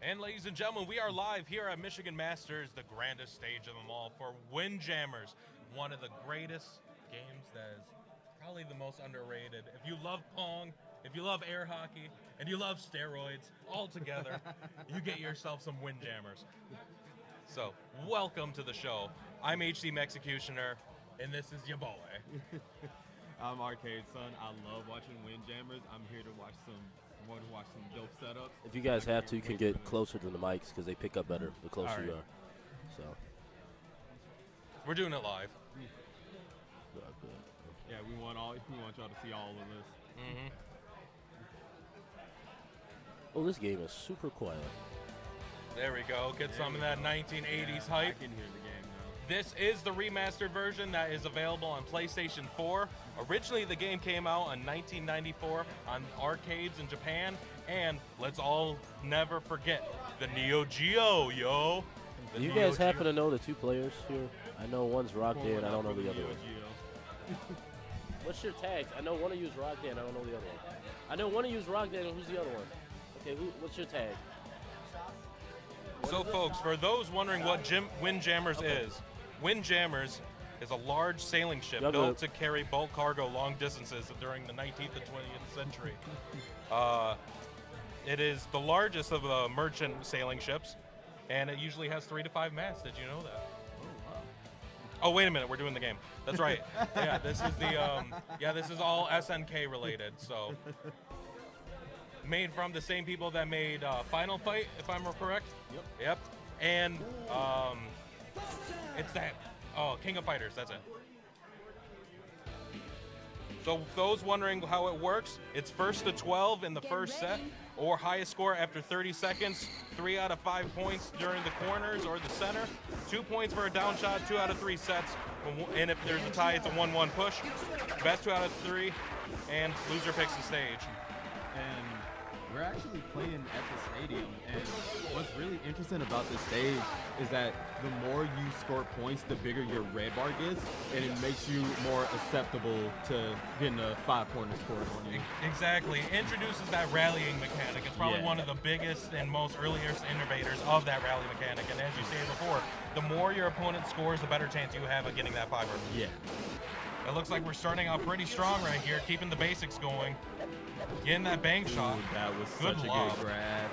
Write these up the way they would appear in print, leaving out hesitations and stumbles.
And ladies and gentlemen, we are live here at Michigan Masters, the grandest stage of them all, for Windjammers, one of the greatest games that is probably the most underrated. If you love Pong, if you love air hockey, and you love steroids all together, you get yourself some Windjammers. So, welcome to the show. I'm HC Executioner, and this is your boy. I'm Arcade Son. I love watching Windjammers. I'm here to watch some dope setups. If you guys have to, you can get closer to the mics because they pick up better the closer you are. So we're doing it live. Yeah, we want y'all to see all of this. Mm-hmm. Oh, this game is super quiet. There we go. Get some of that 1980s hype. I can hear the game now. This is the remastered version that is available on PlayStation 4. Originally, the game came out in 1994 on arcades in Japan, and let's all never forget the Neo Geo, yo. Do you guys happen to know the two players here? I know one's Rockdan, I don't know the other one. What's your tags? I know one of you is Rockdan, I don't know the other one. I know one of you is Rockdan, and who's the other one? Okay, what's your tag? So, folks, for those wondering what Windjammers is, Windjammers is a large sailing ship built to carry bulk cargo long distances during the 19th and 20th century. It is the largest of the merchant sailing ships, and it usually has 3 to 5 masts. Did you know that? Oh, wait a minute, we're doing the game. That's right. Yeah, this is this is all SNK related. So, made from the same people that made Final Fight, if I'm correct. Yep. And it's that. Oh, King of Fighters. That's it. So those wondering how it works, it's first to 12 in the first set, or highest score after 30 seconds, 3 out of 5 points during the corners or the center, 2 points for a down shot, 2 out of 3 sets, and if there's a tie, it's a 1-1 push. Best 2 out of 3, and loser picks the stage. And we're actually playing at the stadium, and what's really interesting about this stage is that the more you score points, the bigger your red bar gets, and it makes you more acceptable to getting a 5-pointer scored on you. Exactly. Introduces that rallying mechanic. It's probably one of the biggest and most earliest innovators of that rally mechanic, and as you stated before, the more your opponent scores, the better chance you have of getting that 5er. Yeah. It looks like we're starting out pretty strong right here, keeping the basics going. Getting that bank shot. That was Good such a lob. good grab.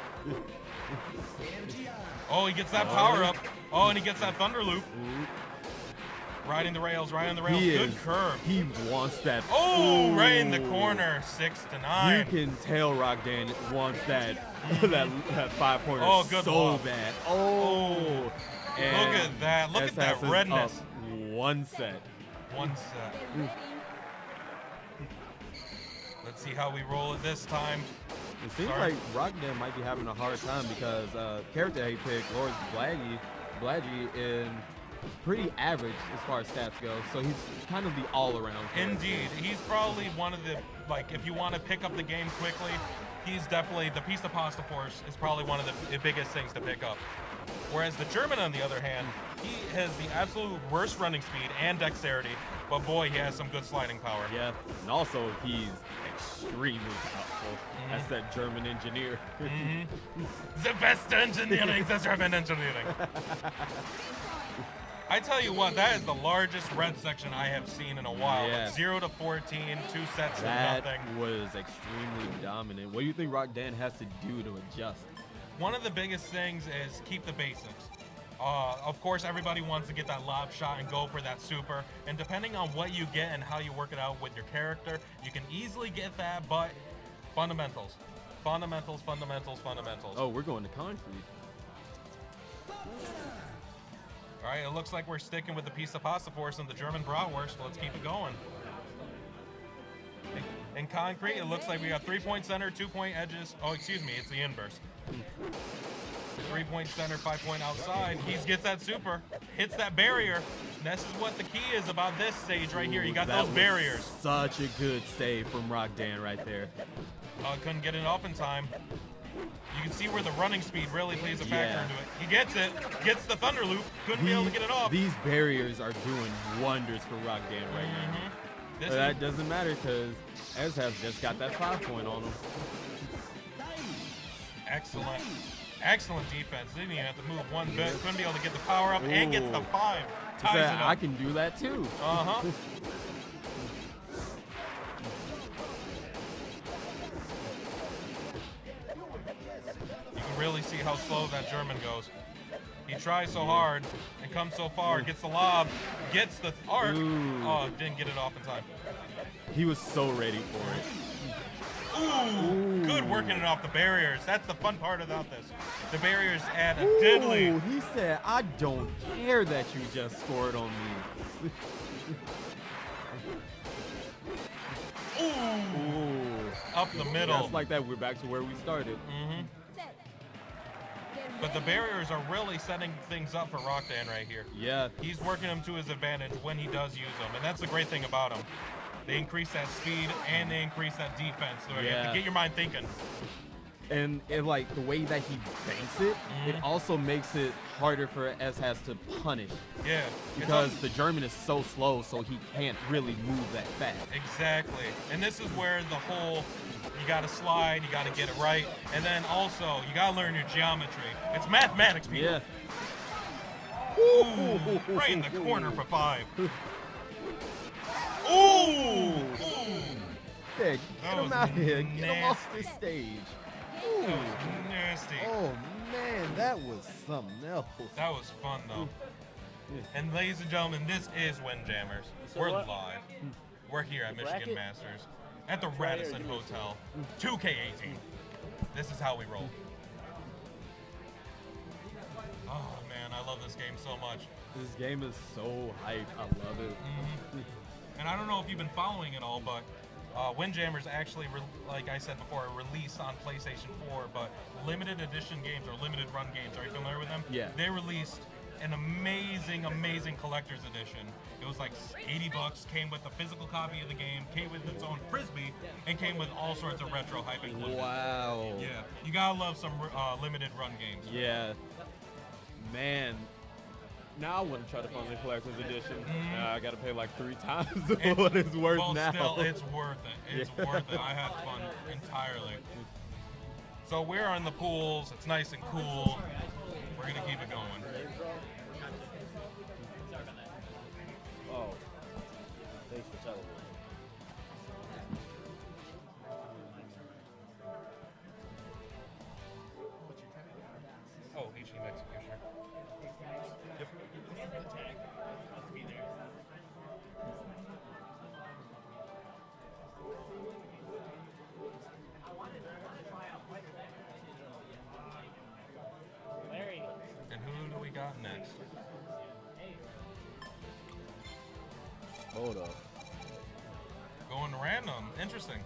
Oh, he gets that power up. Oh, and he gets that thunder loop. Riding the rails, Good curve. He wants that. Oh, right in the corner. 6-9. You can tell Rockdan wants that 5-pointer so lob. bad. Oh. Look at that. Look at that redness. One set. Let's see how we roll it this time. It seems like Rockdan might be having a hard time because character he picked, Lord Bladgy, is pretty average as far as stats go. So he's kind of the all-around character. Indeed. He's probably one of the, if you want to pick up the game quickly, he's definitely, the Pista Pasta Force is probably one of the biggest things to pick up. Whereas the German, on the other hand, he has the absolute worst running speed and dexterity, but boy, he has some good sliding power. Yeah, and also he's extremely powerful. That's that German engineer. The best engineering, the German engineering. I tell you what, that is the largest red section I have seen in a while. Yeah. 0 to 14, 2 sets to that nothing. Was extremely dominant. What do you think Rockdan has to do to adjust? One of the biggest things is keep the basics. Of course, everybody wants to get that lob shot and go for that super. And depending on what you get and how you work it out with your character, you can easily get that, but fundamentals. Fundamentals. Oh, we're going to concrete. All right, it looks like we're sticking with the Pista Pasta Force and the German Bratwurst. Let's keep it going. In concrete, it looks like we got 3-point center, 2-point edges. Oh, excuse me, it's the inverse. 3-point center, 5-point outside. He gets that super, hits that barrier. And this is what the key is about this stage right here. You got those barriers. Such a good save from Rockdan right there. Couldn't get it off in time. You can see where the running speed really plays a factor into it. He gets it, gets the thunder loop, couldn't be able to get it off. These barriers are doing wonders for Rockdan right now. But that doesn't matter because Ez has just got that 5-point on him. Excellent. Excellent defense. Didn't even have to move one bit. Couldn't be able to get the power up and gets the 5. Ties it up. I can do that too. Uh-huh. You can really see how slow that German goes. He tries so hard and comes so far, gets the lob, gets the arc. Oh, didn't get it off in time. He was so ready for it. Ooh, good working it off the barriers. That's the fun part about this. The barriers add a diddly. Ooh, he said, I don't care that you just scored on me. Ooh, up the middle. Just like that, we're back to where we started. Mm-hmm. But the barriers are really setting things up for Rockdan right here. Yeah. He's working them to his advantage when he does use them, and that's the great thing about him. They increase that speed and they increase that defense. So you have to get your mind thinking. And like the way that he banks it, it also makes it harder for SHAS to punish. Yeah. Because the German is so slow, so he can't really move that fast. Exactly. And this is where the whole, you got to slide, you got to get it right, and then also you got to learn your geometry. It's mathematics, people. Yeah. Ooh, right in the corner for 5. Ooh! Hey, get him out of here. Nasty. Get him off this stage. Ooh. That was nasty. Oh, man, that was something else. That was fun, though. And ladies and gentlemen, this is Windjammers. So We're what? live. We're here at Michigan Bracket? Masters at the Radisson Hotel, 2K18. This is how we roll. Oh, man, I love this game so much. This game is so hype. I love it. And I don't know if you've been following it all, but Windjammers actually, like I said before, released on PlayStation 4, but limited edition games or limited run games. Are you familiar with them? Yeah. They released an amazing, amazing collector's edition. It was like $80, came with a physical copy of the game, came with its own frisbee, and came with all sorts of retro hype included. Wow. Yeah, you gotta love some limited run games. Yeah. Man. Now I want to try to find the collector's edition. I got to pay like 3 times what it's worth well, now. still, it's worth it. It's worth it. I had fun entirely. So we're on the pools. It's nice and cool. We're gonna keep it going. Oh, thanks for telling me. Oh, HE Executioner. Yep. And who do we got next? Hold up. Going random. Interesting.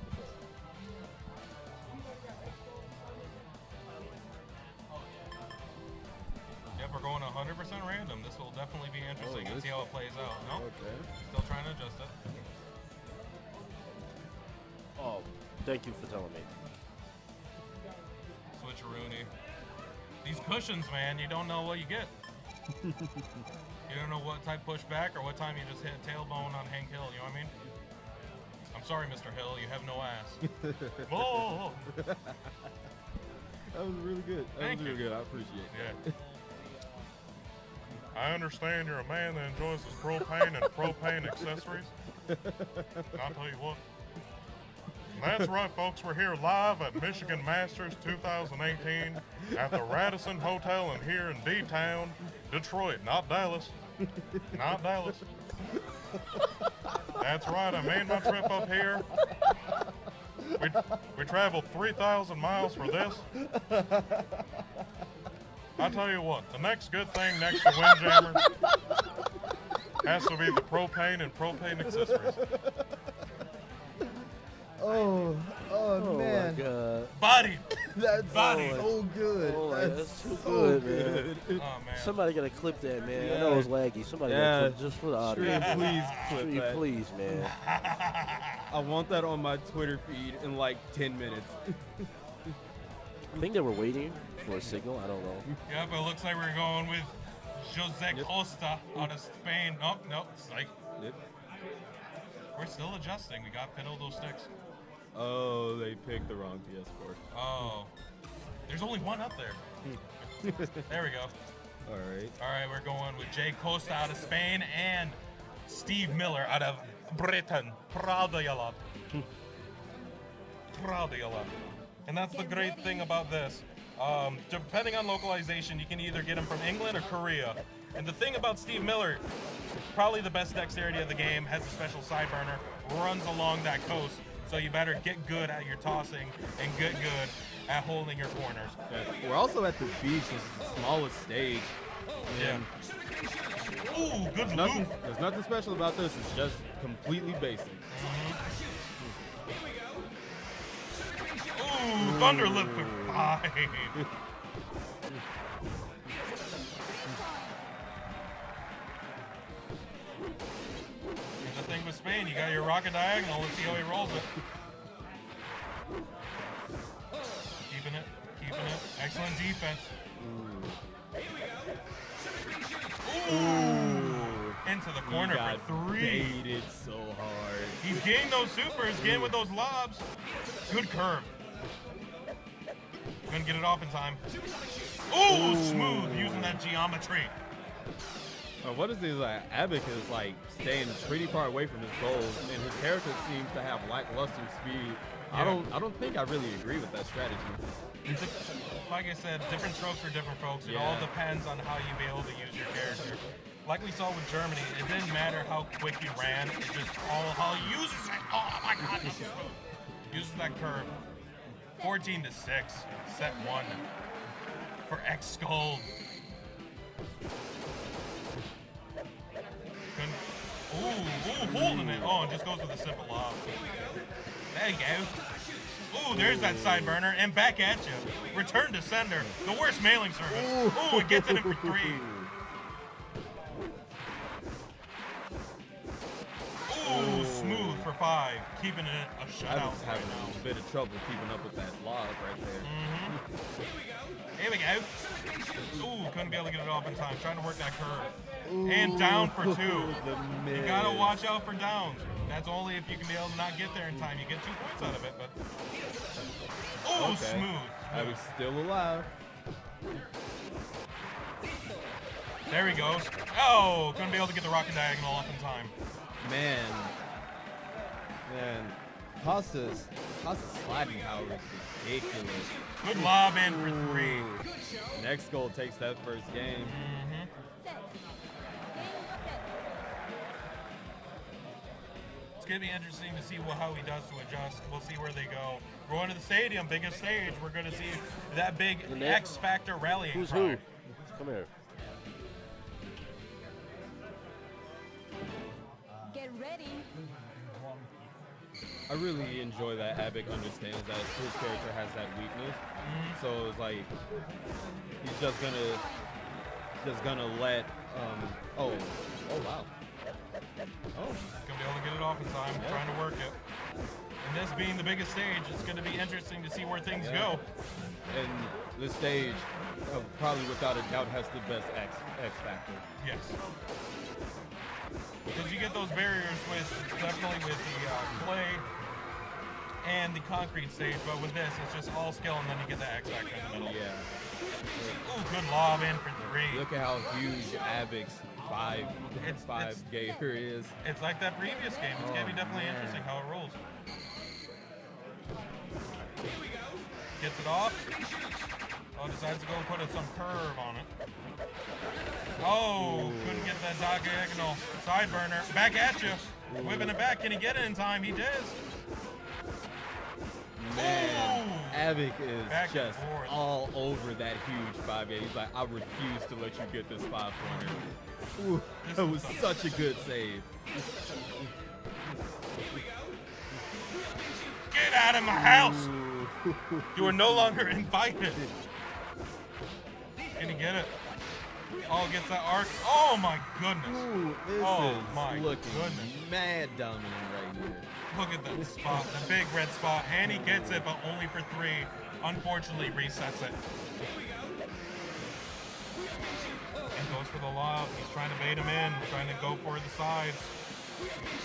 Yep, we're going 100% random. This will definitely be interesting. Let's see how it plays out. No, Okay. still trying to adjust it. Oh, thank you for telling me. Switcheroony. These cushions, man, you don't know what you get. You don't know what type pushback or what time you just hit tailbone on Hank Hill, you know what I mean? I'm sorry, Mr. Hill, you have no ass. Oh! That was really good. Thank you. Good. I appreciate it. Yeah. I understand you're a man that enjoys his propane and propane accessories. And I'll tell you what. That's right, folks. We're here live at Michigan Masters 2018 at the Radisson Hotel and here in D-Town, Detroit, not Dallas. Not Dallas. That's right. I made my trip up here. We traveled 3,000 miles for this. I tell you what, the next good thing next to Windjammers has to be the propane and propane accessories. Oh man. my God. Body. That's Body. so good. Oh, that's too so good, good. Oh, man. Somebody gotta clip that, man. I Yeah. know it's laggy. Somebody gotta clip just for the audio. Stream, please clip Stream, that. please, man. I want that on my Twitter feed in like 10 minutes. I think they were waiting for a signal. I don't know. Yep, it looks like we're going with Jose Costa out of Spain. Nope, psych. Yep. We're still adjusting. We got fiddle those sticks. Oh, they picked the wrong PS4. Oh. There's only one up there. There we go. All right. All right, we're going with Jay Costa out of Spain and Steve Miller out of Britain. Proud of you lot. Proud of you lot. And that's the great thing about this. Depending on localization, you can either get him from England or Korea. And the thing about Steve Miller, probably the best dexterity of the game, has a special sideburner, runs along that coast. So you better get good at your tossing and get good at holding your corners. Yeah. We're also at the beach. This is the smallest stage. Yeah. Ooh, good Nothing, loop. there's nothing special about this. It's just completely basic. Ooh, Thunder Lip for 5. Here's the thing with Spain, you got your rocket diagonal. Let's see how he rolls it. Keeping it. Excellent defense. Ooh. Into the corner He got for 3. baited so hard. He's getting those supers, getting with those lobs. Good curve. Couldn't get it off in time. Ooh, smooth using that geometry. What is this? Abik is like staying pretty far away from his goals, and his character seems to have lackluster speed. Yeah. I don't think I really agree with that strategy. Like I said, different strokes for different folks. It Yeah. all depends on how you be able to use your character. Like we saw with Germany, it didn't matter how quick you ran. It just all how he uses it. Oh my God, this is smooth. Uses that curve. 14-6, set 1 for X Skull. Ooh, holding it. Oh, and just goes with a simple lob. There you go. Ooh, there's that side burner, and back at you. Return to sender. The worst mailing service. Ooh, it gets it in for 3. Ooh, smooth for 5. Keeping it a shutout Abik's right having now. a bit of trouble keeping up with that lob right there. Here we go. Ooh, couldn't be able to get it off in time. Trying to work that curve. And down for 2. The You gotta watch out for downs. That's only if you can be able to not get there in time. You get 2 points out of it, but. Ooh, Okay. smooth. Abik's still alive. There he goes. Oh, couldn't be able to get the rocket diagonal off in time. Man, Costa's sliding power is ridiculous. Good lob in for 3. Next goal takes that first game. It's gonna be interesting to see how he does to adjust. We'll see where they go. We're going to the stadium, biggest stage. We're gonna see that big The net- X Factor rallying Who's cry. who? Come here. Get ready. I really enjoy that Abik understands that his character has that weakness. So it's like he's just gonna let oh wow. Oh, Gonna be able to get it off in time, trying to work it. And this being the biggest stage, it's gonna be interesting to see where things go. and this stage probably without a doubt has the best X factor. Yes. Because you get those barriers definitely with the clay and the concrete stage, but with this, it's just all skill, and then you get the X Factor in the middle. Yeah. Ooh, good lob in for 3. Look at how huge Abik's five It's- gator is. It's like that previous game. It's gonna be definitely man. interesting how it rolls. Gets it off. Oh, decides to go put some curve on it. Oh, couldn't get that diagonal side burner. Back at you. Whipping it back. Can he get it in time? He does. Man, Ooh. Abik is Back and just forth. all over that huge 5-8. He's like, I refuse to let you get this 5-pointer. Ooh, This that is was something. such a good save. Get out of my house. Ooh. You are no longer invited. Can he get it? Oh, gets that arc. Oh my goodness. Ooh, this Oh, my is looking goodness. mad dominant right here. Look at that spot, the big red spot, and he gets it, but only for 3. Unfortunately, resets it. And goes for the lob. He's trying to bait him in, trying to go for the sides.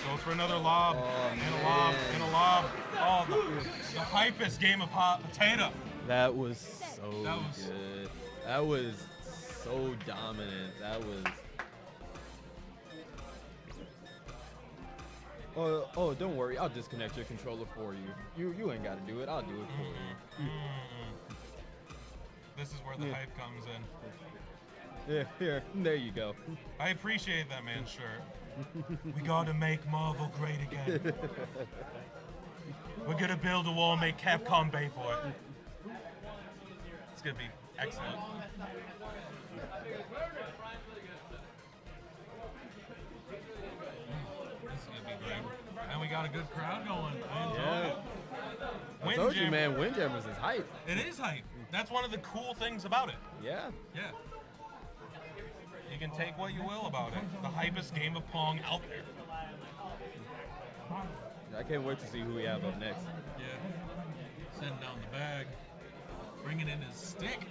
Goes for another lob, Oh, and a lob, man. and a lob. Oh, the hypest game of hot potato. That was so That was- good. That was so dominant. That was. Oh, don't worry. I'll disconnect your controller for you. You ain't got to do it. I'll do it for you. This is where the Yeah. hype comes in. Yeah, here. There you go. I appreciate that man's shirt. We gotta make Marvel great again. We're gonna build a wall and make Capcom pay for it. It's gonna be excellent. This is gonna be great. And we got a good crowd going. I enjoy Yeah. it. I told you, Windjammer- man. Windjammers is hype. It is hype. That's one of the cool things about it. Yeah. Yeah. You can take what you will about it. The hypest game of Pong out there. I can't wait to see who we have up next. Yeah. Sending down the bag. Bringing in his stick.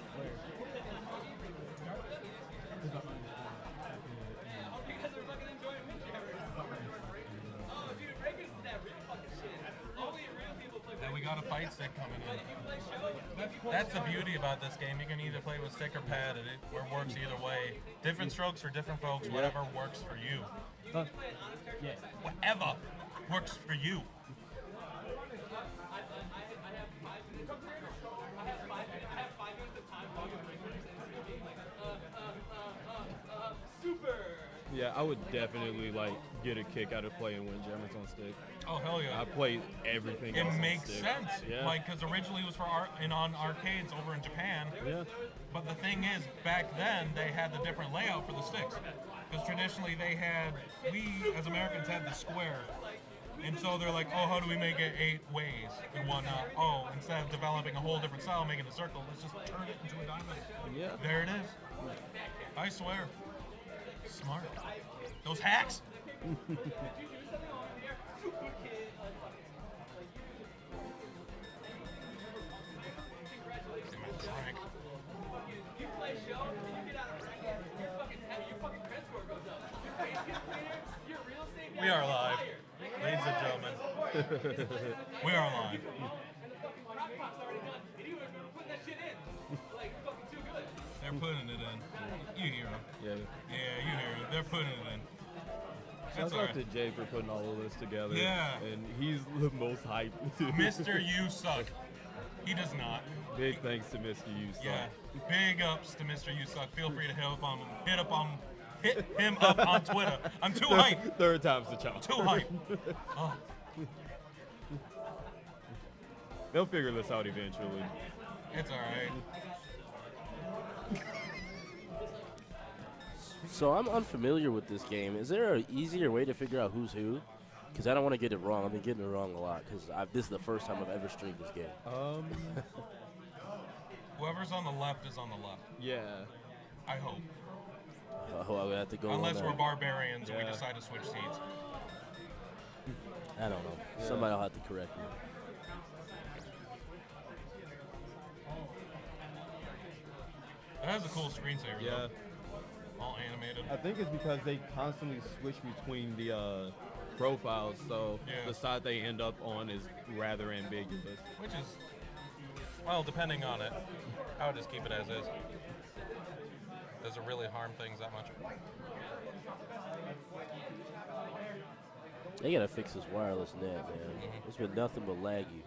And we got a fight stick coming in. That's the beauty about this game. You can either play with stick or pad, and it works either way. Different strokes for different folks, whatever works for you. Whatever works for you. Yeah, I would definitely like get a kick out of playing Windjammers on stick. Oh, hell yeah. I played everything It else on makes stick. sense, Yeah. like because originally it was for on arcades over in Japan. Yeah. But the thing is, back then they had the different layout for the sticks. Because traditionally we as Americans had the square, and so they're like, oh, how do we make it 8 ways and whatnot? Oh, instead of developing a whole different style, making a circle, let's just turn it into a diamond. Yeah. There it is. I swear. Smart. Those hacks. We are live, ladies and gentlemen. We are live. They're putting it in. You hear them. Yeah. Yeah, you hear them. They're putting it in. Shouts That's out alright. to Jay for putting all of this together. Yeah. And he's the most hype. Mr. You Suck. He does not. Big thanks to Mr. You. Yeah. Big ups to Mr. You Suck. Feel free to hit him up on Twitter. I'm too hype. Third time's the charm. Too hype. Oh, They'll figure this out eventually. it's alright. So I'm unfamiliar with this game. Is there an easier way to figure out who's who? Because I don't want to get it wrong. I've been getting it wrong a lot because this is the first time I've ever streamed this game. Whoever's on the left is on the left. Yeah. I hope. Oh, I would have to go. Unless on we're that. barbarians and we Yeah. decide to switch seats. I don't know. Yeah. Somebody will have to correct me. It has a cool screensaver, Yeah. though. All animated. I think it's because they constantly switch between the profiles, so Yeah. the side they end up on is rather ambiguous. Which is, well, depending on it. I would just keep it as is. Does it really harm things that much? They gotta fix this wireless net, man. It's been nothing but laggy.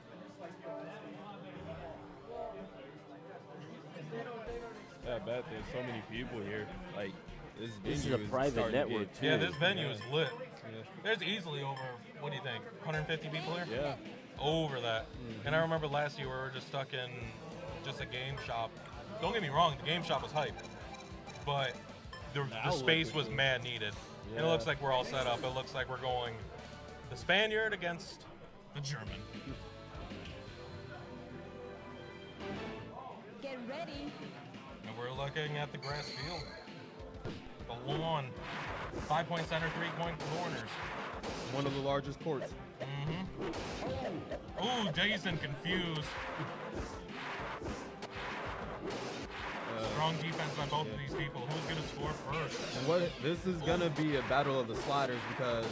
Yeah, I bet there's so many people here. Like, this This is venue a private starting to network, get- too. Yeah, this venue is lit. Yeah. There's easily over, what do you think, 150 people here? Yeah. Over that. And I remember last year we were just stuck in just a game shop. Don't get me wrong, the game shop was hype. But the outlet space was was mad needed. And it Yeah. looks like we're all set up. It looks like we're going the Spaniard against the German. Get ready. And we're looking at the grass field. The lawn. 5-point center, 3-point corners. One of the largest courts. Ooh, dazed and confused. Strong defense by both of these people. Who's going to score first? And this is gonna be a battle of the sliders because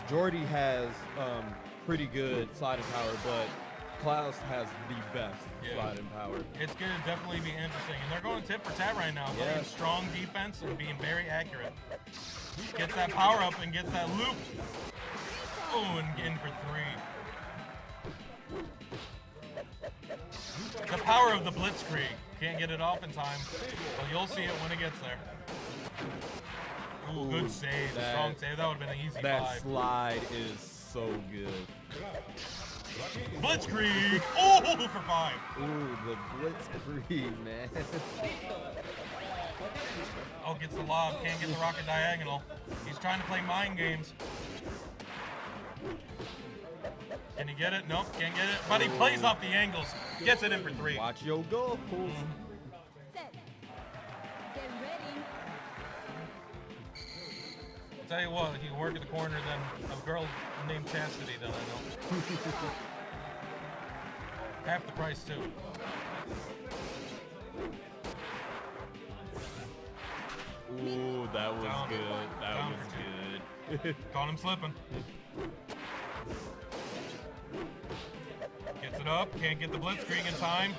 Jordy has pretty good sliding power, but Klaus has the best Yeah. sliding power. It's going to definitely be interesting. And they're going tit for tat right now. Yeah. Playing strong defense and being very accurate. Gets that power up and gets that loop. Oh, and in for 3. The power of the Blitzkrieg. Can't get it off in time. But you'll see it when it gets there. Ooh, good save. Strong save. That would have been an easy That 5. slide is so good. Blitzkrieg. Oh, for 5. Ooh, the Blitzkrieg, man. Oh, gets the lob. Can't get the rocket diagonal. He's trying to play mind games. Can he get it? Nope, can't get it. But he plays off the angles. Gets it in for 3. Watch your goal. Set. Get ready. I'll tell you what, he can work at the corner than a girl named Chastity that I know. Half the price, too. Ooh, that was Down. good. That Down was for good. Caught him slipping. Gets it up. Can't get the blitzkrieg in time.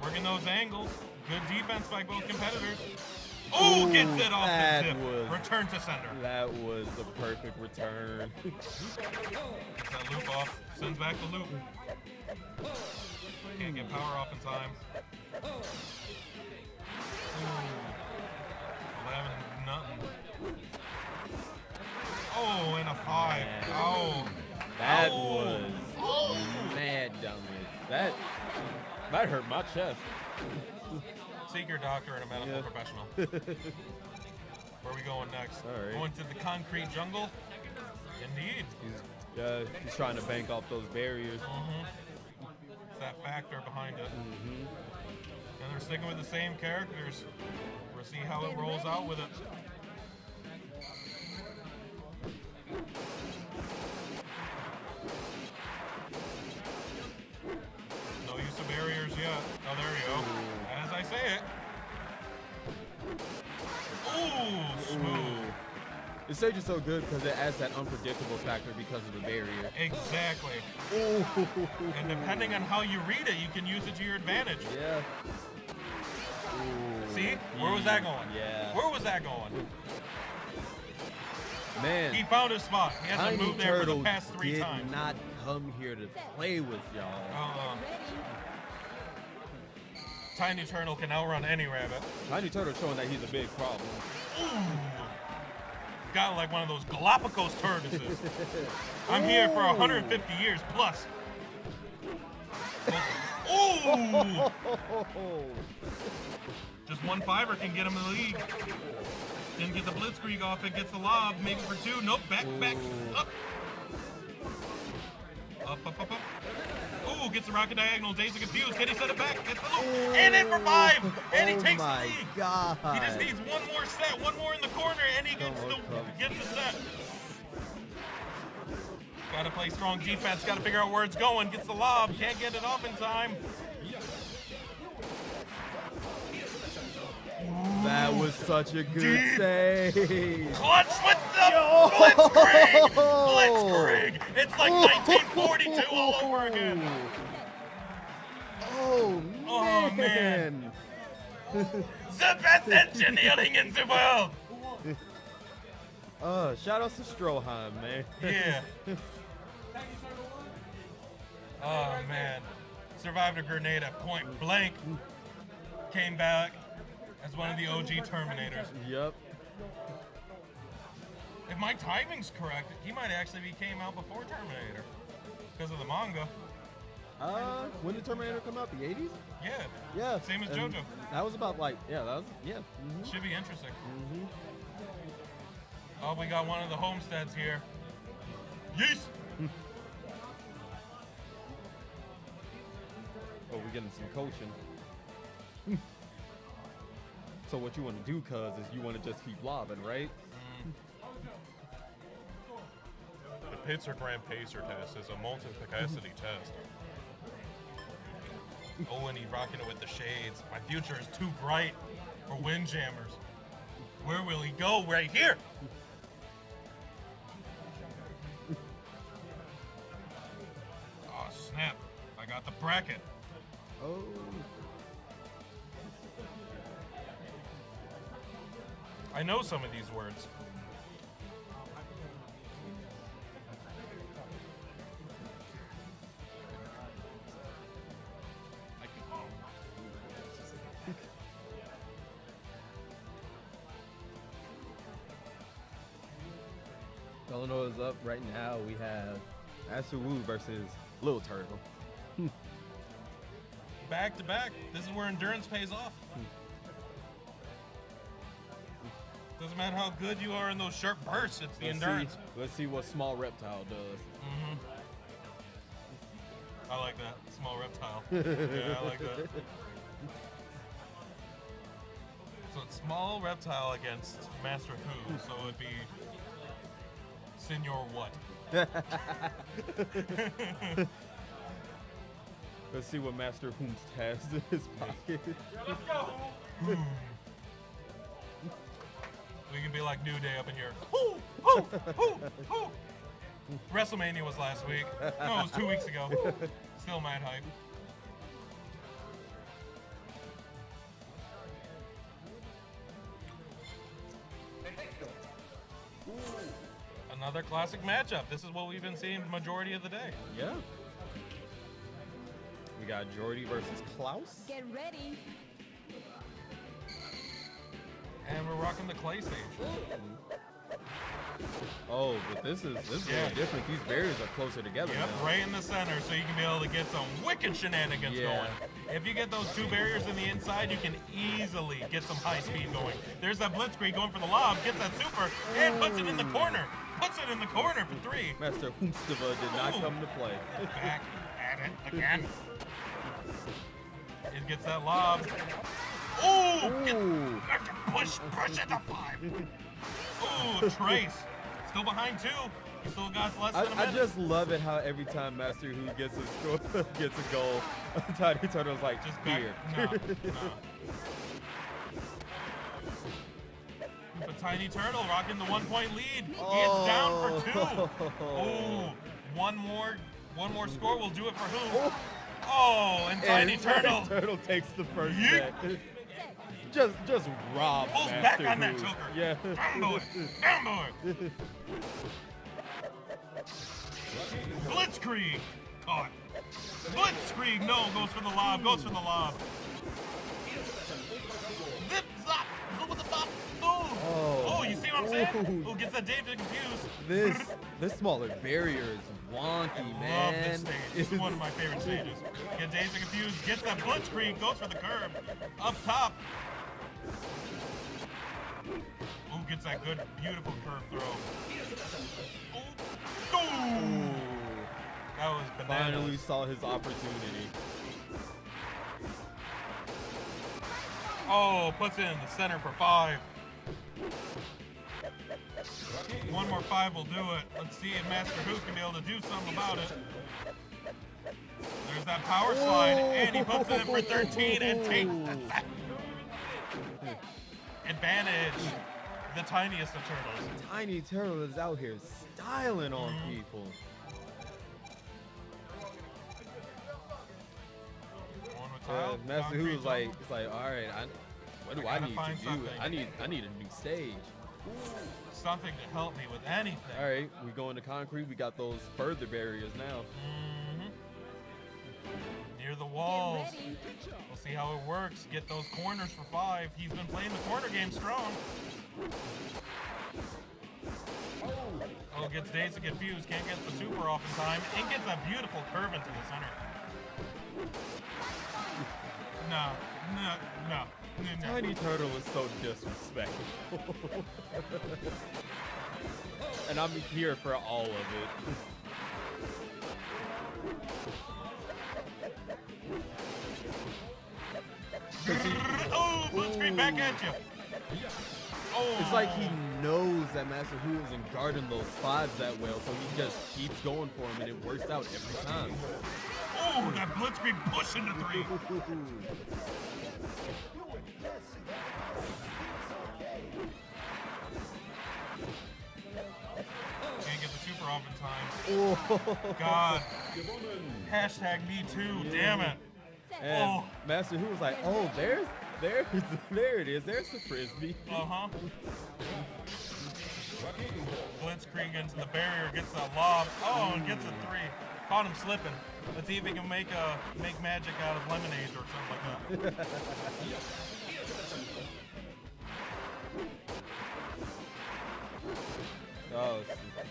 Working those angles. Good defense by both competitors. Oh, Ooh, gets it off the that zip. was- Return to sender. That was the perfect return. Gets that loop off. Sends back the loop. Can't get power off in time. Ooh. 11, nothing. Oh, and a 5. Oh. That Oh. was mad damage. That hurt my chest. Seek your doctor and a medical Yeah. professional. Where are we going next? All right. Going to the concrete jungle? Indeed. He's trying to bank off those barriers. It's that factor behind it. And they're sticking with the same characters. We'll see how it rolls out with it. No use of barriers yet. Oh, there you go. As I say it. Ooh, smooth. This stage is so good because it adds that unpredictable factor because of the barrier. Exactly. Ooh. And depending on how you read it, you can use it to your advantage. Yeah. Ooh. See? Where was that going? Yeah. Where was that going? Man, He found his spot. He hasn't Tiny moved there for the Turtle past 3 did times. not come here to play with y'all. Tiny Turtle can outrun any rabbit. Tiny Turtle showing that he's a big problem. Ooh. Got like one of those Galapagos tortoises. I'm here for 150 years plus. Ooh! Just 1 5er can get him in the league. Didn't get the blitzkrieg off. It gets the lob. Maybe for 2. Nope. Back. Up. Up. Ooh, gets the rocket diagonal. Days of confused. Can he set it back? Gets the loop. And in for 5. And he takes the my lead. God. He just needs one more set, one more in the corner, and he gets the set. Gotta play strong defense, gotta figure out where it's going, gets the lob, can't get it off in time. That was such a good Deep. save. Clutch with the Blitzkrieg! Blitzkrieg! It's like 1942 all over again. Oh, Oh, man. The best engineering in the world! Shout out to Stroheim, man. Yeah. Oh, man. Survived a grenade at point blank. Came back as one of the OG Terminators. Yep. If my timing's correct, he might actually came out before Terminator. Because of the manga. When did Terminator come out? The 80s? Yeah. Yeah. Same as and JoJo. That was about like, yeah, that was, yeah. Mhm. Should be interesting. Oh, we got one of the homesteads here. Yeast! Oh, we're getting some coaching. So what you want to do, cuz, is you want to just keep lobbing, right? The Pitzer Grand Pacer test is a multi-capacity test. Oh, and he's rocking it with the shades. My future is too bright for Windjammers. Where will he go? Right here! Oh, snap. I got Got the bracket. Oh. I know some of these words. Illinois is up right now. We have Master Wu versus Little Turtle. Back to back. This is where endurance pays off. Doesn't matter how good you are in those sharp bursts, it's the endurance. Let's see what Small Reptile does. I like that. Small reptile. Yeah, I like that. So it's Small Reptile against Master Who, so it'd be Senor what? Let's see what Master Whomst has in his pocket. Let's go! We can be like New Day up in here. Hoo, hoo, hoo, hoo. WrestleMania was last week. No, it was 2 weeks ago. Still mad hype. Another classic matchup. This is what we've been seeing the majority of the day. Yeah. We got Jordy versus Klaus. Get ready. And we're rocking the clay stage. Oh, but this is Yeah. really different. These barriers are closer together Yep, now. right in the center, so you can be able to get some wicked shenanigans Yeah. going. If you get those two barriers in the inside, you can easily get some high speed going. There's that blitzkrieg going for the lob, gets that super, and puts it in the corner. Puts it in the corner for 3. Master Whomstava did not Ooh. come to play. Back at it again. It gets that lob. Ooh! Ooh. Push it to 5. Ooh, Trace. Still behind 2. He still got less than a I minute. just love it how every time Master Who gets a score, gets a goal, Tiny Turtle's like, Just back. here. No. But Tiny Turtle rocking the 1-point lead. It's down for 2. Ooh, one more score will do it for who? Oh, and Tiny Turtle Turtle takes the first Yeet. set. Just rob pulls Master back on that Who. choker. Yeah. Down boy, down boy. Blitzkrieg caught. Blitzkrieg, no, goes for the lob, Zip zop, over the top. Oh, you see what I'm saying? Oh, gets that Dave to confuse. This smaller barrier is wonky, Love man. this stage. This is one of my favorite stages. Get Daisy confused, gets that blitzkrieg, goes for the curve. Up top. Ooh, gets that good, beautiful curve throw. Ooh. That was bananas. Finally saw his opportunity. Oh, puts it in the center for 5. One more 5 will do it. Let's see if Master Who can be able to do something about it. There's that power slide, and he puts it in for 13 and takes the set. Advantage. The tiniest of turtles. Tiny Turtle is out here styling on people. One with tile, Master Who concrete is like, zone. it's like, all right, what do I I gotta need find to do? something. I need a new stage. Something to help me with anything. All right, we go into concrete. We got those further barriers now. Near the walls. Get ready. We'll see how it works. Get those corners for 5. He's been playing the corner game strong. Oh, gets Daisy confused. Can't get the super off in time. And gets a beautiful curve into the center. No. Tiny Turtle is so disrespectful. And I'm here for all of it. Oh, blitzkrieg back at you. Oh. It's like he knows that Master Who isn't guarding those 5s that well, so he just keeps going for him, and it works out every time. Oh, that blitzkrieg push into 3. Can't get the super off in time. Oh. God. Hashtag me too. Damn it. And Oh. Master Who was like, oh, there it is. There's the frisbee. Uh-huh. Blitzkrieg into the barrier, gets that lob. Oh, and gets a 3. Caught him slipping. Let's see if he can make magic out of lemonade or something like that. Oh,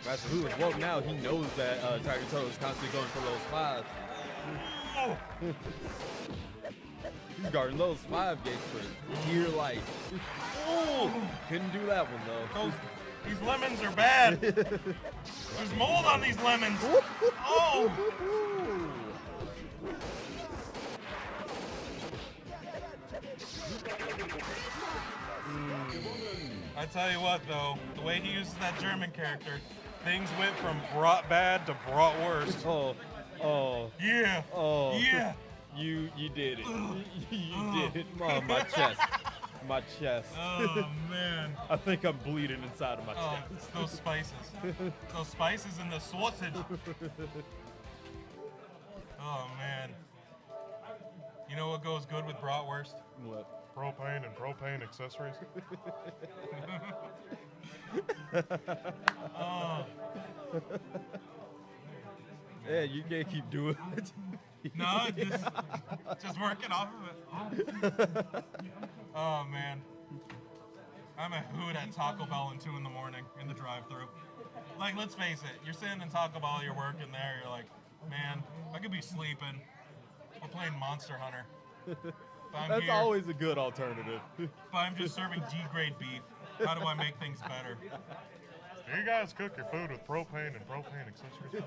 Master Who is woke now. He knows that Tiger Toe is constantly going for those 5s. Oh. He's guarding those 5 gates for dear life. Oh, couldn't do that one though. These lemons are bad. There's mold on these lemons. Oh. I tell you what, though, the way he uses that German character, things went from brought bad to brought worse. Oh. Yeah. Oh. Yeah. You did it. You did it. Oh, my chest. My chest. Oh, man. I think I'm bleeding inside of my Oh, chest. it's those spices. Those spices in the sausage. Oh, man. You know what goes good with bratwurst? What? Propane and propane accessories. Oh. Yeah, you can't keep doing it. No, just working off of it. Oh, man. I'm a hoot at Taco Bell at 2 in the morning in the drive-thru. Like, let's face it, you're sitting in Taco Bell, you're working there, you're like, man, I could be sleeping. We're playing Monster Hunter. But I'm That's here, always a good alternative. but I'm just serving D-grade beef. How do I make things better? Do you guys cook your food with propane and propane accessories?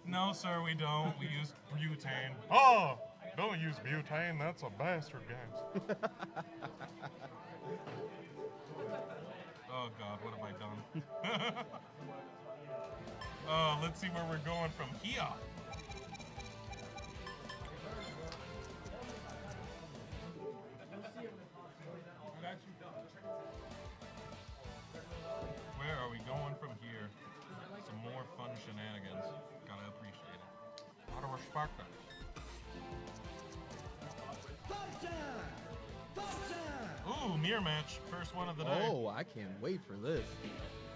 No, sir, we don't. We use butane. Oh, don't use butane. That's a bastard gas. Oh, God, what have I done? Oh, let's see where we're going from here. Where are we going from here? Some more fun shenanigans. Gotta appreciate it. Gotta respect it. Ooh, mirror match. First one of the day. Oh, I can't wait for this.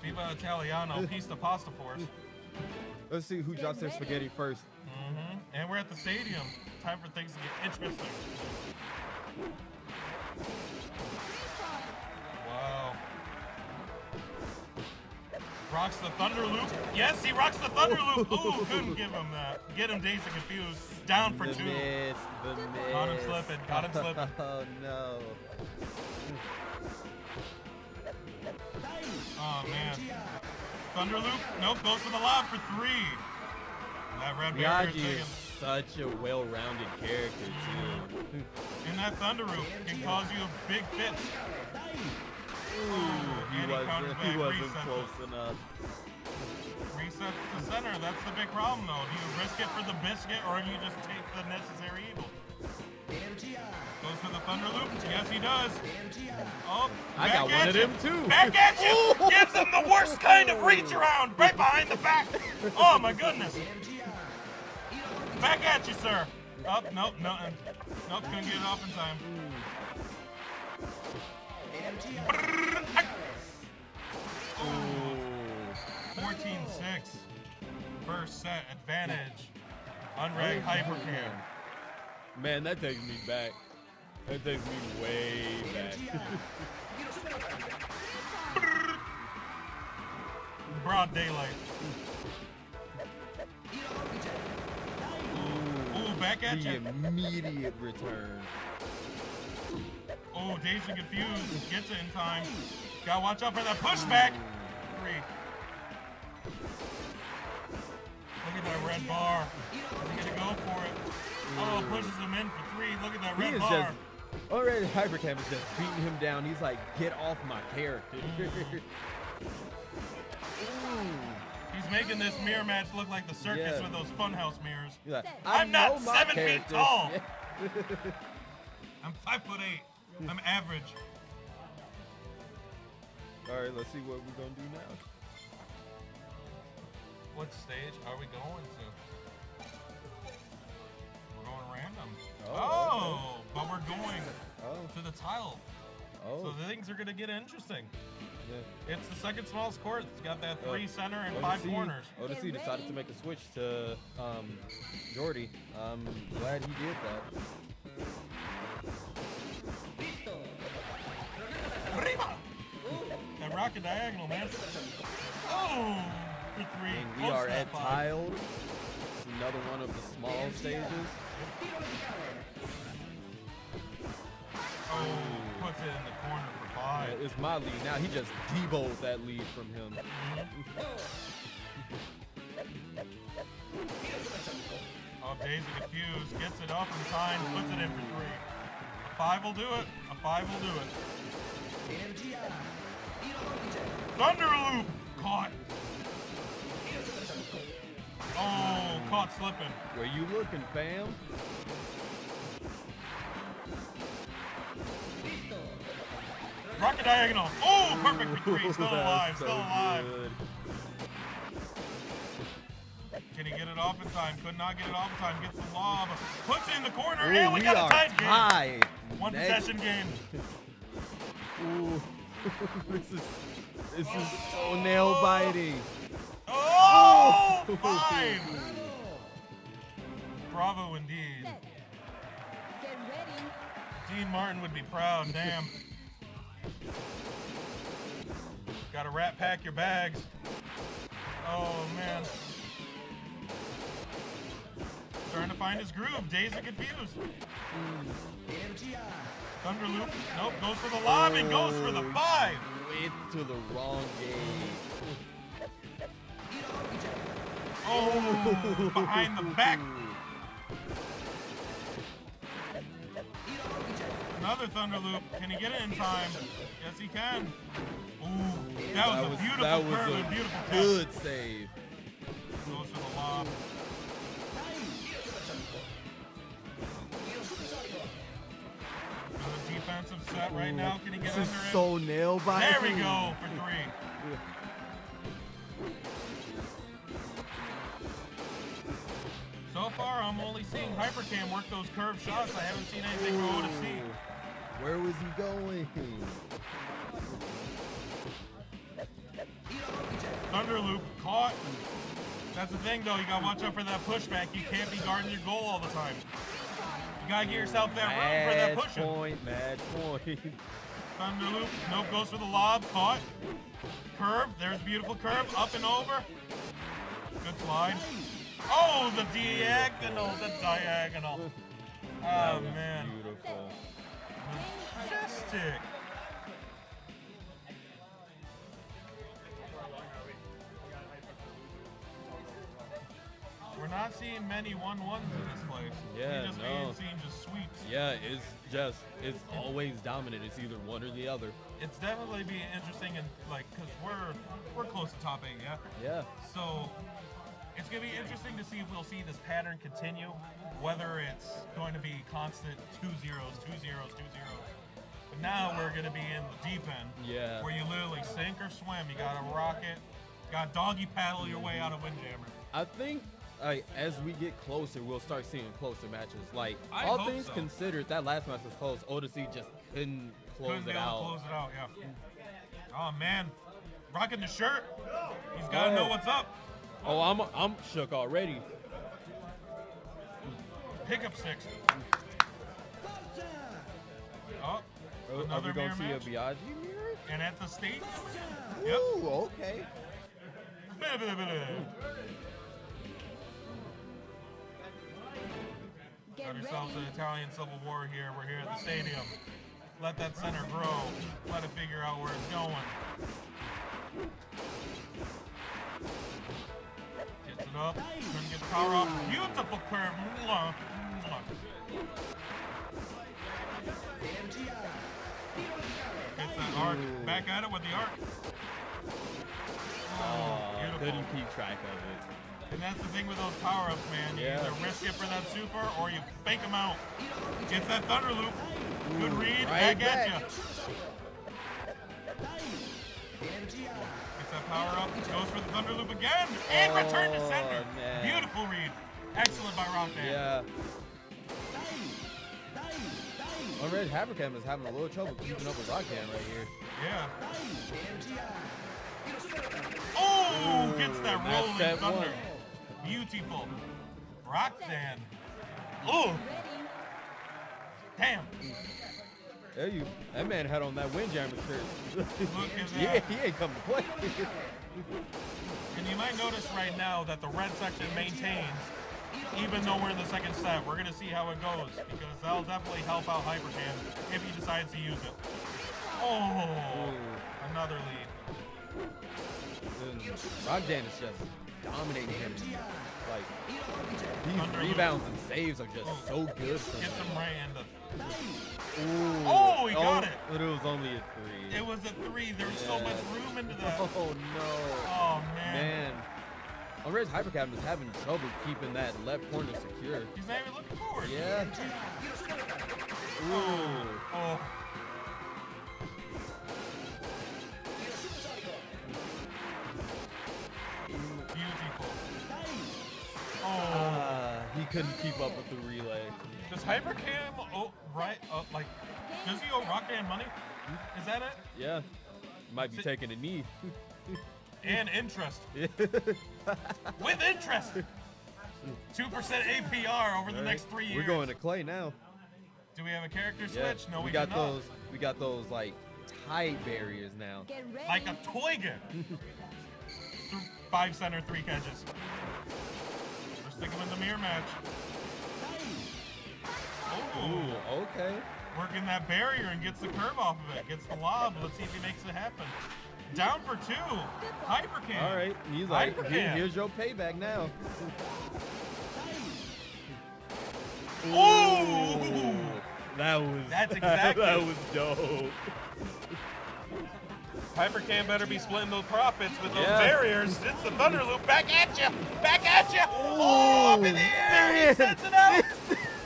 Viva Italiano, pista pasta force. Let's see who drops their spaghetti first. Mm-hmm. And we're at the stadium. Time for things to get interesting. Wow. Rocks the Thunder Loop. Yes, he rocks the Thunder Loop. Ooh, couldn't give him that. Get him dazed and confused. Down for 2. The miss. Got him slipping. Got him slipping. Oh, no. Oh, man. Thunder Loop. Nope, goes for the lob for 3. That red barrier is Miyagi taking. is such a well-rounded character, too. And that Thunder Loop can cause you big fits. And He wasn't close enough. Resets the center. That's the big problem, though. Do you risk it for the biscuit, or do you just take the necessary evil? Goes for the Thunder Loop. Yes, he does. Oh, I got one of them, too. Back at you. Gives him the worst kind of reach around, right behind the back. Oh my goodness. Back at you, sir. Oh, nope, nothing. Nope, couldn't get it off in time. Ooh. 14-6. First set advantage. Unragged Hypercam. Man, that takes me back. That takes me way back. Broad daylight. Ooh, back at The you. immediate return. Oh, dazed and confused. Gets it in time. Gotta watch out for that pushback. 3. Look at that red bar. He's gonna go for it. Oh, pushes him in for 3. Look at that He red is bar. just already Hypercam is just beating him down. He's like, get off my character. He's making this mirror match look like the circus Yeah. with those funhouse mirrors. He's like, I'm I not know my 7 feet character. tall. Yeah. I'm 5'8". I'm average. All right, let's see what we're gonna do now. What stage are we going to? We're going random. Oh, but we're going to the tile. So things are going to get interesting. Yeah. It's the second smallest court. It's got that 3 center and 5 Odyssey- corners. Odyssey decided to make a switch to Jordy. I'm glad he did that. Arriba! That rocket diagonal, man. Oh, for 3. And we Close are to that at 5. tiled. It's another one of the small stages. Oh, puts it in the corner for 5. It's my lead now. He just deboed that lead from him. Oh, Daisy confused. Gets it up in time. Puts it in for 3. A 5 will do it. A 5 will do it. Thunder loop. Caught. Oh, caught slipping. Where you looking, fam? Rocket diagonal. Oh, perfect for 3. Still alive. That's so Still alive. good. Can he get it off in time? Could not get it off in time. Gets the lob. Puts it in the corner. Ooh, And we got are a tied game. tied. One Next- possession game. Ooh. this is so nail biting. Oh, 5. Bravo indeed. Set. Get ready. Dean Martin would be proud. Damn. Gotta rat pack your bags. Oh, man. Starting to find his groove. Days are confused. Thunder loop. Nope. Goes for the lob and goes for the 5. Went to the wrong game. Oh, behind the back. Another thunder loop. Can he get it in time? Yes, he can. Ooh, that was a beautiful that was curve a and beautiful catch. good save. Goes for the lob. Another defensive set right now. Can he get This under is it? so nail biting. There we go for 3. So far, I'm only seeing Hypercam work those curved shots. I haven't seen anything for Odyssey. Where was he going? Thunder loop caught. That's the thing, though. You gotta watch out for that pushback. You can't be guarding your goal all the time. You gotta get yourself that room for that Match pushing. point, match point. Thunder loop. Nope. Goes for the lob. Caught. Curve. There's beautiful curve. Up and over. Good slide. Oh, the diagonal. The diagonal. That Oh, was man. beautiful. Majestic. We're not seeing many 1-1s in this place. Yeah, We're just no. seeing just sweeps. Yeah, it's always dominant. It's either one or the other. It's definitely be interesting and like because we're close to top 8, yeah. Yeah. So it's gonna be interesting to see if we'll see this pattern continue, whether it's going to be constant 2-0s, 2-0s, 2-0s. But now we're gonna be in the deep end, Yeah. where you literally sink or swim. You gotta rock it, gotta doggy paddle your way out of Windjammer. I think as we get closer, we'll start seeing closer matches. Like I all hope things so. considered, that last match was close. Odyssey just couldn't close Couldn't be it able to out. close it out, yeah. Oh man, rocking the shirt. He's gotta know what's up. Oh, I'm shook already. Pickup 6. Oh, Are another we mirror gonna see match. a Biaggi mirror? And at the state. Yep. Ooh, okay. Get Got ourselves ready. an Italian Civil War here. We're here at the stadium. Let that center grow. Let it figure out where it's going. Gets it up. Couldn't get the power off. Beautiful curve. Mwah. Mwah. Gets that arc. Back at it with the arc. Oh, beautiful. Couldn't keep track of it. And that's the thing with those power-ups, man. You Yeah. either risk it for that super or you fake them out. Gets that thunder loop. Good read. right Back at back. you. Gets that power up. Goes for the Thunder Loop again. And return to center. Man. Beautiful read. Excellent by Rockman. Yeah. Unrated Hypercam is having a little trouble keeping up with Rockman right here. Yeah. Oh, gets that That's rolling set thunder. one. Beautiful. Roxanne. Oh, damn. There you. That man had on that Windjammer shirt. Look at that. Yeah, he ain't come to play. And you might notice right now that the red section maintains, even though we're in the second set. We're going to see how it goes, because that'll definitely help out Hypercam if he decides to use it. Oh, another lead. Rockdan is just dominating him. Like, these Thunder rebounds and saves are just so good for Gets him. him right in the... Ooh. Oh, he got it. But it was only a 3. It was a 3. There was so much room into that. Oh, no. Oh, man. Man. Unrated Hypercam is having trouble keeping that left corner secure. He's not even looking forward. Yeah. Ooh. Oh. Beautiful. Oh. He couldn't keep up with the relay. Does Hypercam, like, does he owe Rockman money? Is that it? Yeah. Might be taking a knee. And interest. With interest. 2% APR over the next 3 years. We're going to Clay now. Do we have a character Yeah. switch? No, we we got do not. those. We got those like tight barriers now. Get ready. Like a toy gun. 5 center, 3 catches. We're sticking with the mirror match. Oh, Ooh, okay. working that barrier and gets the curve off of it. Gets the lob. Let's see if he makes it happen. Down for 2. Hypercam. All right. He's like, Hypercam. here's your payback now. Oh! That's exactly. That was dope. Hypercam better be splitting those profits with those Yeah. barriers. It's the Thunder Loop. Back at you. Back at you. Oh, up in the air. He man. sends it out.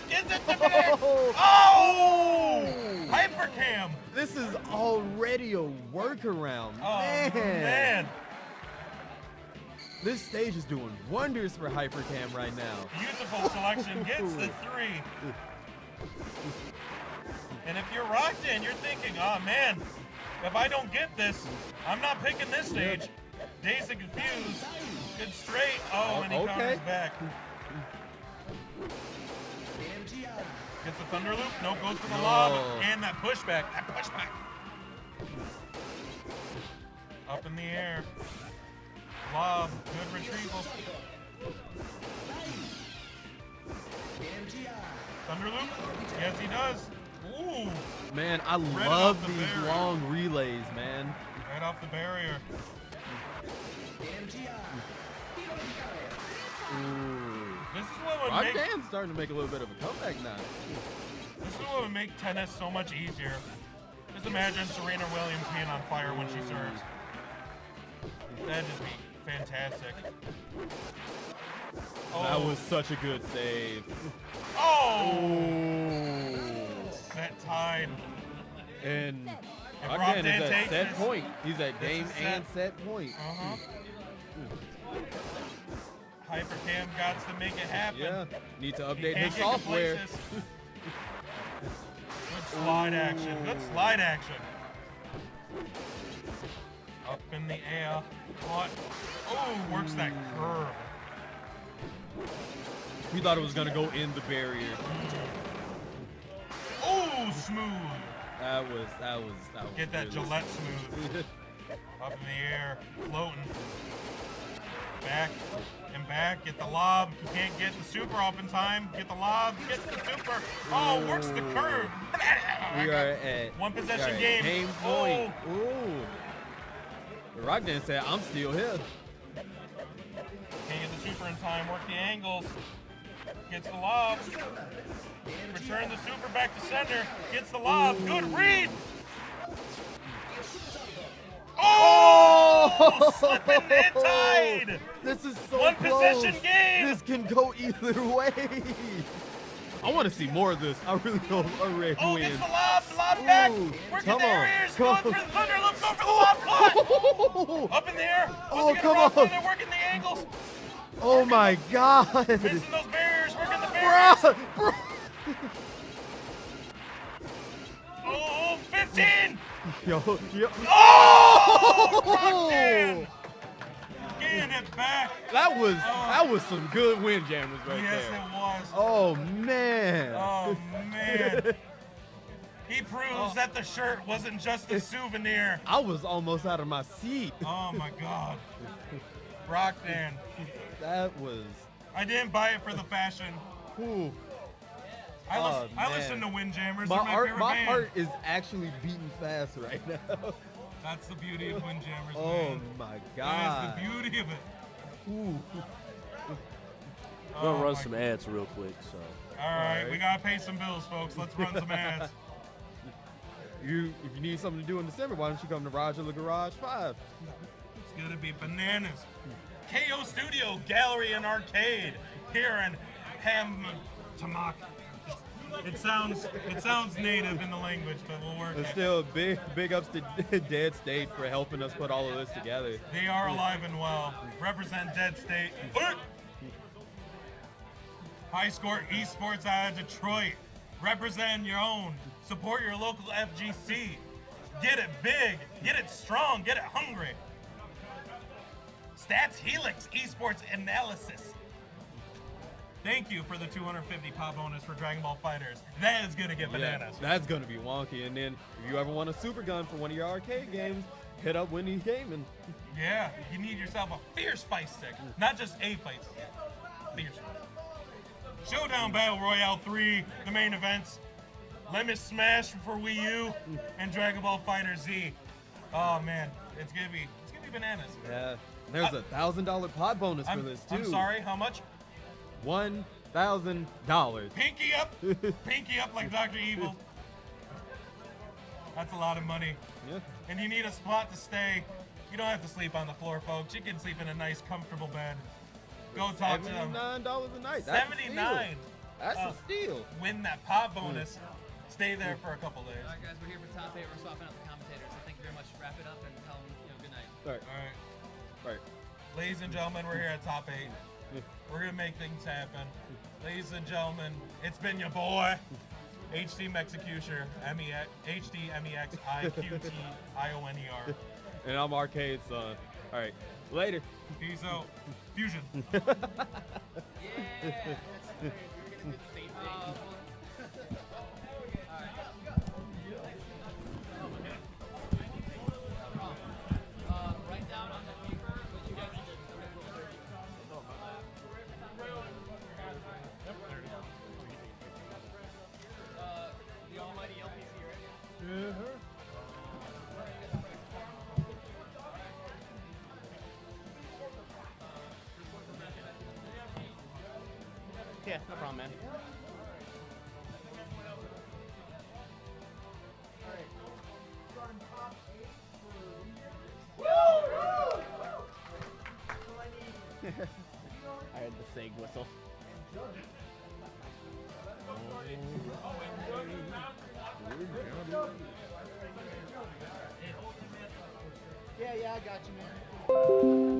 Is it the man? Oh! Hypercam. This is already a workaround. Oh, man. This stage is doing wonders for Hypercam right now. Beautiful selection. Gets the 3. And if you're rocked in, you're thinking, oh, man, if I don't get this, I'm not picking this stage. Dazed and confused. Good straight. Oh, and he Okay. counters back. Gets the Thunder Loop. No, goes for the lob. And that pushback. That pushback. Up in the air. Lob. Good retrieval. Thunder Loop. Yes, he does. Ooh. Man, I Right love off the these barrier. long relays, man. Right off the barrier. Ooh. This is what would make Rockdan's starting to make a little bit of a comeback now. this is what would make tennis so much easier. Just imagine Serena Williams being on fire when she serves. That'd just be fantastic. Oh, That was such a good save. oh! Set tied. And If Rockdan Rockdan is at takes set this, point. He's at this game is set. and set point. Uh-huh. Hypercam got to make it happen. Yeah. Need to He update can't his get software. complacent. Good slide action. Good slide action. Up in the air. What? Oh, works that curve. We thought it was gonna go in the barrier. Oh, smooth. That was Get that really Gillette smooth. Up in the air, floating. Back and back. Get the lob. You can't get the super up in time. Get the lob. Get the super. Oh, works the curve. We are at One possession we are at game. Game point. Ooh. Rockdan said, "I'm still here." Can't get the super in time. Work the angles. Gets the lob. Return the super back to center. Gets the lob. Good read. Oh! Slipping and tied. This is so One close. possession game. This can go either way. I want to see more of this. I really hope Red Oh, wins. gets the lob. lob back. Ooh, Working come the on, areas. come Going on. for the thunder loop. Going for the lob caught. Oh, Up in the air. Oh, Was come rock on. They're working the angles. oh my God. Missing those barriers. Working the barriers. Bruh, bro. Oh, 15. Yo. Oh, Rockton. Getting it back. That was some good windjammers right Yes, there. it was. Oh man. Oh, man. He proves that the shirt wasn't just a souvenir. I was almost out of my seat. Oh, my God. Rockton. That was. I didn't buy it for the fashion. Ooh. I Oh, listen to man. Windjammers. My They're my favorite my band. heart is actually beating fast right now. That's the beauty of Windjammers, Oh man. my That God. is the beauty of it. Ooh. I'm gonna Oh, run my some ads real quick. So All right, Alright. we gotta pay some bills, folks. Let's run some ads. If you need something to do in December, why don't you come to Roger the Garage 5? It's gonna be bananas. KO Studio Gallery and Arcade here in Hamtamak. It sounds native in the language, but we'll work But it. still, big ups to Dead State for helping us put all of this together. They are alive and well. Represent Dead State. High Score Esports out of Detroit. Represent your own. Support your local FGC. Get it big. Get it strong. Get it hungry. Stats Helix Esports Analysis. Thank you for the 250 pop bonus for Dragon Ball Fighters. That is gonna get bananas. Yeah, that's gonna be wonky. And then if you ever want a super gun for one of your arcade games, hit up Wendy's Gaming. Yeah, you need yourself a fierce fight stick, not just a fight stick. Fierce. Showdown Battle Royale 3, the main events. Limit Smash for Wii U and Dragon Ball Fighter Z. Oh man, it's gonna be bananas. Yeah, there's a $1,000 pot bonus for this too. I'm sorry, how much? $1,000. Pinky up, pinky up like Dr. Evil. That's a lot of money. Yeah. And you need a spot to stay. You don't have to sleep on the floor, folks. You can sleep in a nice, comfortable bed. Go talk to them. $79 a night. That's a steal. 79. That's a steal. Win that pot bonus. Stay there for a couple days. All right, guys, we're here for top 8. We're swapping out the commentators. So thank you very much. Wrap it up and tell them, good night. All right. All right. All right. Ladies and gentlemen, we're here at Top 8. We're going to make things happen. Ladies and gentlemen, it's been your boy, HD Mexecutioner, HD MEXIQTIONER. And I'm Arcade Son. All right. Later. Peace out. Fusion. Yeah, that's great. You're gonna do the same thing. Write down on the paper what you guys did. The almighty LPC, right? Yeah, no problem, man. I heard the SIG whistle. Yeah, I got you, man.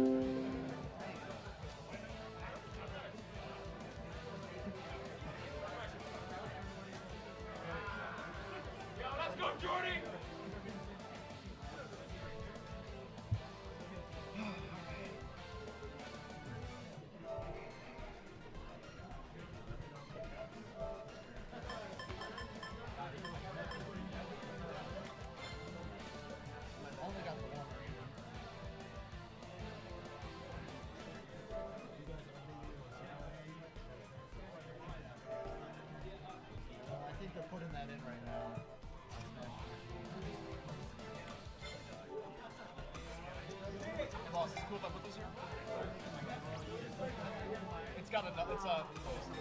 Let's go, Jordy! Only got the one. I think they're putting that in right now. Hey boss, is it cool if I put this here? It's got a, it's a